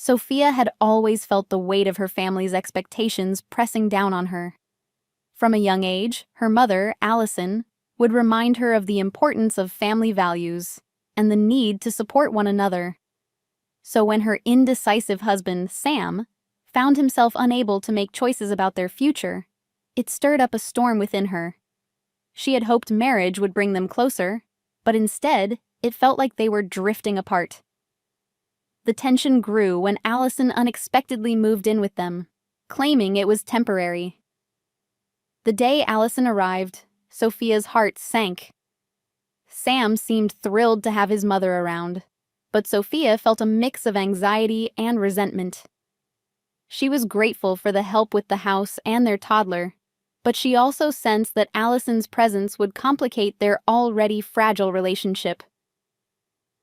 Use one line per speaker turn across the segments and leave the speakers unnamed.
Sophia had always felt the weight of her family's expectations pressing down on her. From a young age, her mother, Allison, would remind her of the importance of family values and the need to support one another. So when her indecisive husband, Sam, found himself unable to make choices about their future, it stirred up a storm within her. She had hoped marriage would bring them closer, but instead, it felt like they were drifting apart. The tension grew when Allison unexpectedly moved in with them, claiming it was temporary. The day Allison arrived, Sophia's heart sank. Sam seemed thrilled to have his mother around, but Sophia felt a mix of anxiety and resentment. She was grateful for the help with the house and their toddler, but she also sensed that Allison's presence would complicate their already fragile relationship.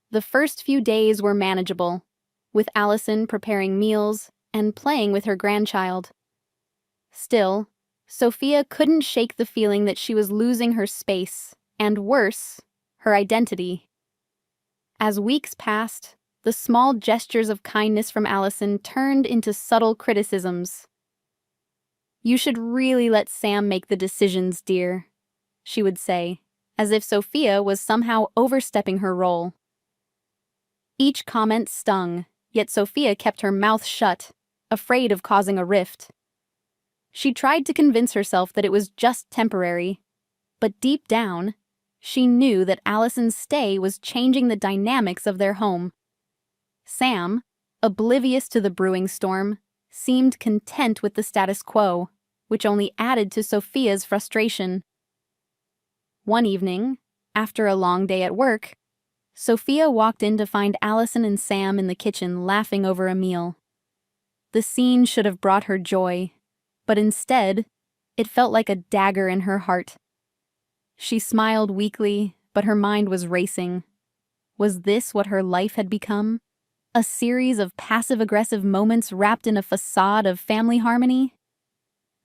The first few days were manageable, with Allison preparing meals and playing with her grandchild. Still, Sophia couldn't shake the feeling that she was losing her space, and worse, her identity. As weeks passed, the small gestures of kindness from Allison turned into subtle criticisms. "You should really let Sam make the decisions, dear," she would say, as if Sophia was somehow overstepping her role. Each comment stung, yet Sophia kept her mouth shut, afraid of causing a rift. She tried to convince herself that it was just temporary, but deep down, she knew that Allison's stay was changing the dynamics of their home. Sam, oblivious to the brewing storm, seemed content with the status quo, which only added to Sophia's frustration. One evening, after a long day at work, Sophia walked in to find Allison and Sam in the kitchen laughing over a meal. The scene should have brought her joy, but instead, it felt like a dagger in her heart. She smiled weakly, but her mind was racing. Was this what her life had become? A series of passive-aggressive moments wrapped in a facade of family harmony?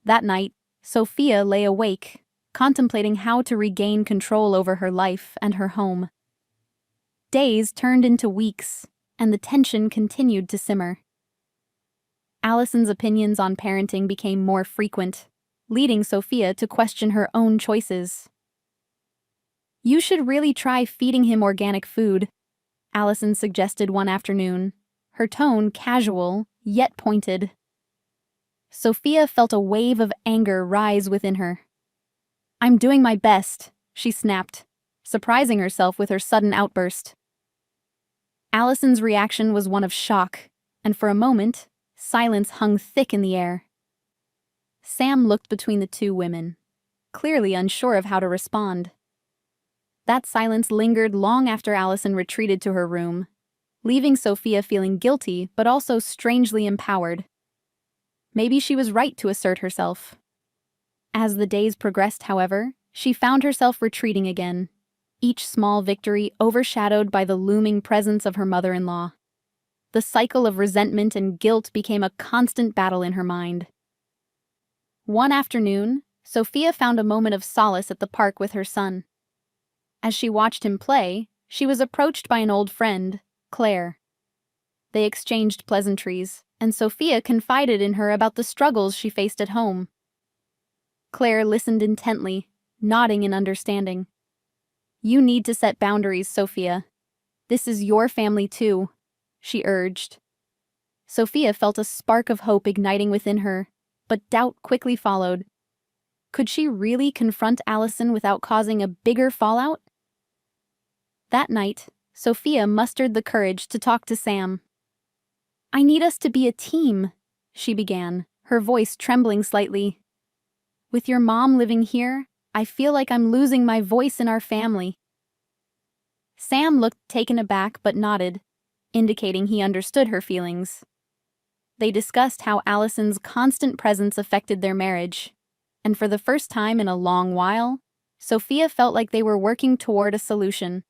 That night, Sophia lay awake, contemplating how to regain control over her life and her home. Days turned into weeks, and the tension continued to simmer. Allison's opinions on parenting became more frequent, leading Sophia to question her own choices. "You should really try feeding him organic food," Allison suggested one afternoon, her tone casual, yet pointed. Sophia felt a wave of anger rise within her. "I'm doing my best," she snapped, surprising herself with her sudden outburst. Allison's reaction was one of shock, and for a moment, silence hung thick in the air. Sam looked between the two women, clearly unsure of how to respond. That silence lingered long after Allison retreated to her room, leaving Sophia feeling guilty but also strangely empowered. Maybe she was right to assert herself. As the days progressed, however, she found herself retreating again, each small victory overshadowed by the looming presence of her mother-in-law. The cycle of resentment and guilt became a constant battle in her mind. One afternoon, Sophia found a moment of solace at the park with her son. As she watched him play, she was approached by an old friend, Claire. They exchanged pleasantries, and Sophia confided in her about the struggles she faced at home. Claire listened intently, nodding in understanding. "You need to set boundaries, Sophia. This is your family too," she urged. Sophia felt a spark of hope igniting within her, but doubt quickly followed. Could she really confront Allison without causing a bigger fallout? That night, Sophia mustered the courage to talk to Sam. "I need us to be a team," she began, her voice trembling slightly. "With your mom living here, I feel like I'm losing my voice in our family." Sam looked taken aback but nodded, indicating he understood her feelings. They discussed how Allison's constant presence affected their marriage, and for the first time in a long while, Sophia felt like they were working toward a solution.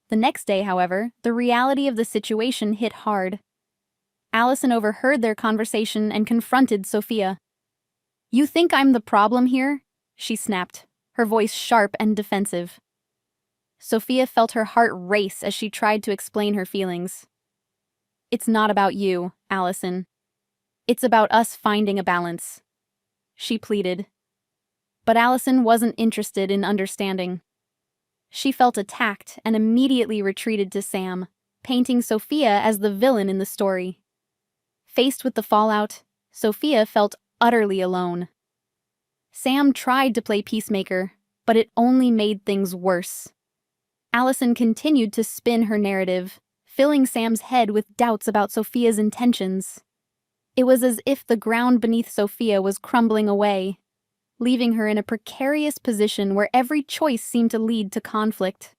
The next day, however, the reality of the situation hit hard. Allison overheard their conversation and confronted Sophia. "You think I'm the problem here?" she snapped, her voice sharp and defensive. Sophia felt her heart race as she tried to explain her feelings. It's not about you, Allison. It's about us finding a balance, she pleaded. But Allison wasn't interested in understanding. She felt attacked and immediately retreated to Sam, painting Sophia as the villain in the story. Faced with the fallout, Sophia felt utterly alone. Sam tried to play peacemaker, but it only made things worse. Allison continued to spin her narrative, filling Sam's head with doubts about Sophia's intentions. It was as if the ground beneath Sophia was crumbling away, leaving her in a precarious position where every choice seemed to lead to conflict.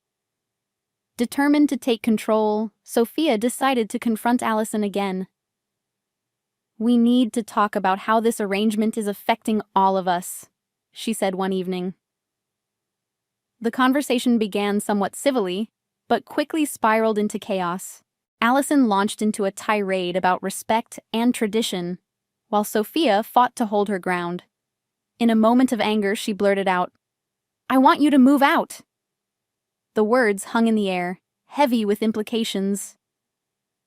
Determined to take control, Sophia decided to confront Allison again. "We need to talk about how this arrangement is affecting all of us," she said one evening. The conversation began somewhat civilly, but quickly spiraled into chaos. Allison launched into a tirade about respect and tradition, while Sophia fought to hold her ground. In a moment of anger, she blurted out, "I want you to move out!" The words hung in the air, heavy with implications.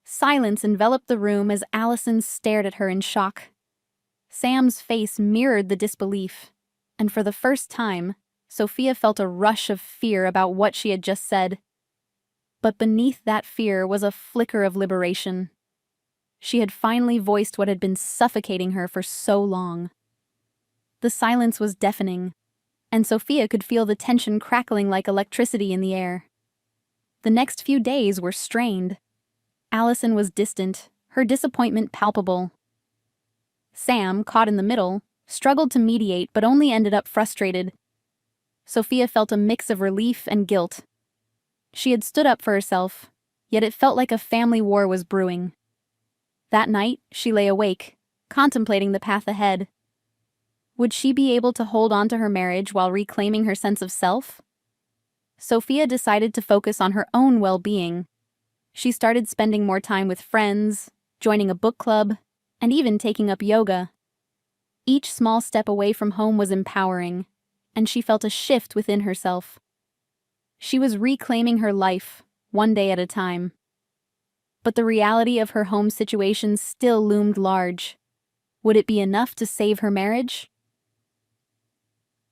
Silence enveloped the room as Allison stared at her in shock. Sam's face mirrored the disbelief, and for the first time, Sophia felt a rush of fear about what she had just said. But beneath that fear was a flicker of liberation. She had finally voiced what had been suffocating her for so long. The silence was deafening, and Sophia could feel the tension crackling like electricity in the air. The next few days were strained. Allison was distant, her disappointment palpable. Sam, caught in the middle, struggled to mediate but only ended up frustrated. Sophia felt a mix of relief and guilt. She had stood up for herself, yet it felt like a family war was brewing. That night, she lay awake, contemplating the path ahead. Would she be able to hold on to her marriage while reclaiming her sense of self? Sophia decided to focus on her own well-being. She started spending more time with friends, joining a book club, and even taking up yoga. Each small step away from home was empowering, and she felt a shift within herself. She was reclaiming her life, one day at a time. But the reality of her home situation still loomed large. Would it be enough to save her marriage?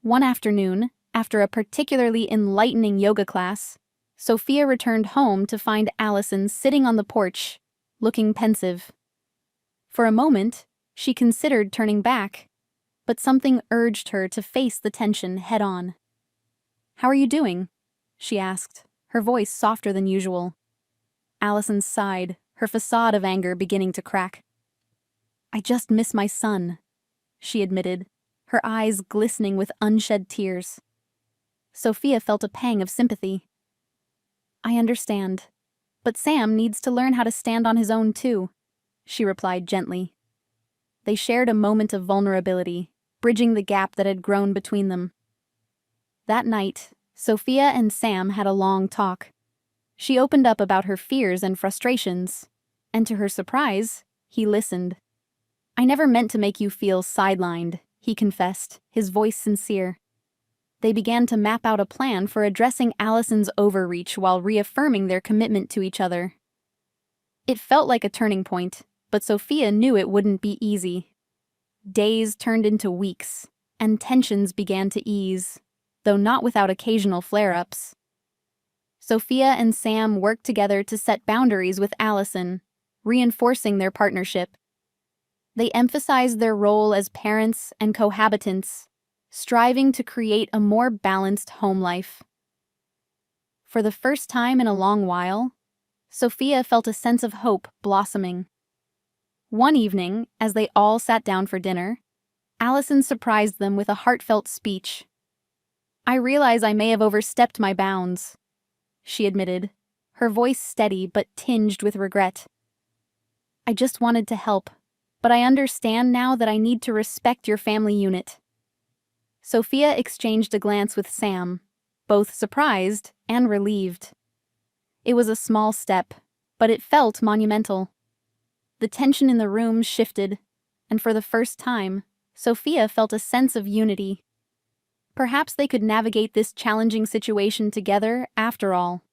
One afternoon, after a particularly enlightening yoga class, Sophia returned home to find Allison sitting on the porch, looking pensive. For a moment, she considered turning back, but something urged her to face the tension head-on. "How are you doing?" she asked, her voice softer than usual. Allison sighed, her facade of anger beginning to crack. "I just miss my son," she admitted, her eyes glistening with unshed tears. Sophia felt a pang of sympathy. "I understand, but Sam needs to learn how to stand on his own too," she replied gently. They shared a moment of vulnerability, bridging the gap that had grown between them. That night, Sophia and Sam had a long talk. She opened up about her fears and frustrations, and to her surprise, he listened. "I never meant to make you feel sidelined," he confessed, his voice sincere. They began to map out a plan for addressing Allison's overreach while reaffirming their commitment to each other. It felt like a turning point, but Sophia knew it wouldn't be easy. Days turned into weeks, and tensions began to ease, though not without occasional flare-ups. Sophia and Sam worked together to set boundaries with Allison, reinforcing their partnership. They emphasized their role as parents and cohabitants, striving to create a more balanced home life. For the first time in a long while, Sophia felt a sense of hope blossoming. One evening, as they all sat down for dinner, Allison surprised them with a heartfelt speech. "I realize I may have overstepped my bounds," she admitted, her voice steady but tinged with regret. "I just wanted to help, but I understand now that I need to respect your family unit." Sophia exchanged a glance with Sam, both surprised and relieved. It was a small step, but it felt monumental. The tension in the room shifted, and for the first time, Sophia felt a sense of unity. Perhaps they could navigate this challenging situation together after all.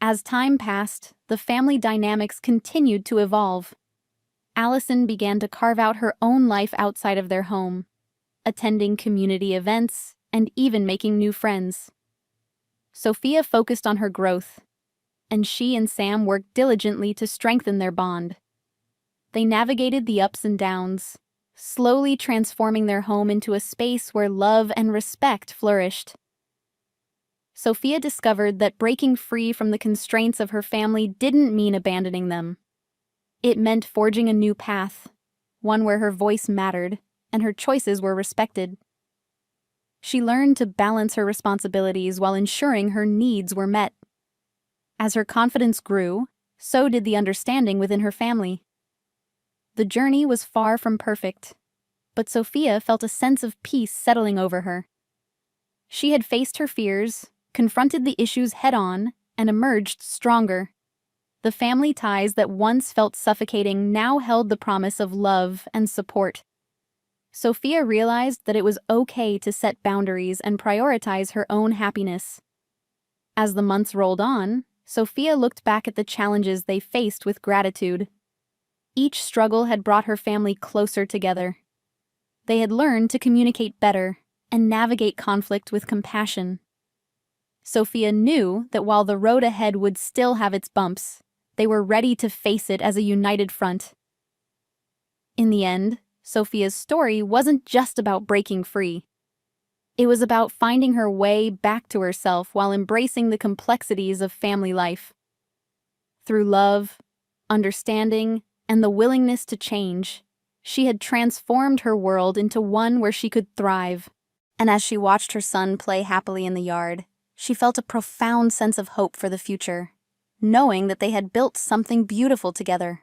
As time passed, the family dynamics continued to evolve. Allison began to carve out her own life outside of their home, attending community events and even making new friends. Sophia focused on her growth, and she and Sam worked diligently to strengthen their bond. They navigated the ups and downs, slowly transforming their home into a space where love and respect flourished. Sophia discovered that breaking free from the constraints of her family didn't mean abandoning them. It meant forging a new path, one where her voice mattered and her choices were respected. She learned to balance her responsibilities while ensuring her needs were met. As her confidence grew, so did the understanding within her family. The journey was far from perfect, but Sophia felt a sense of peace settling over her. She had faced her fears, confronted the issues head-on, and emerged stronger. The family ties that once felt suffocating now held the promise of love and support. Sophia realized that it was okay to set boundaries and prioritize her own happiness. As the months rolled on, Sophia looked back at the challenges they faced with gratitude. Each struggle had brought her family closer together. They had learned to communicate better and navigate conflict with compassion. Sophia knew that while the road ahead would still have its bumps, they were ready to face it as a united front. In the end, Sophia's story wasn't just about breaking free. It was about finding her way back to herself while embracing the complexities of family life. Through love, understanding, and the willingness to change, she had transformed her world into one where she could thrive. And as she watched her son play happily in the yard, she felt a profound sense of hope for the future, knowing that they had built something beautiful together.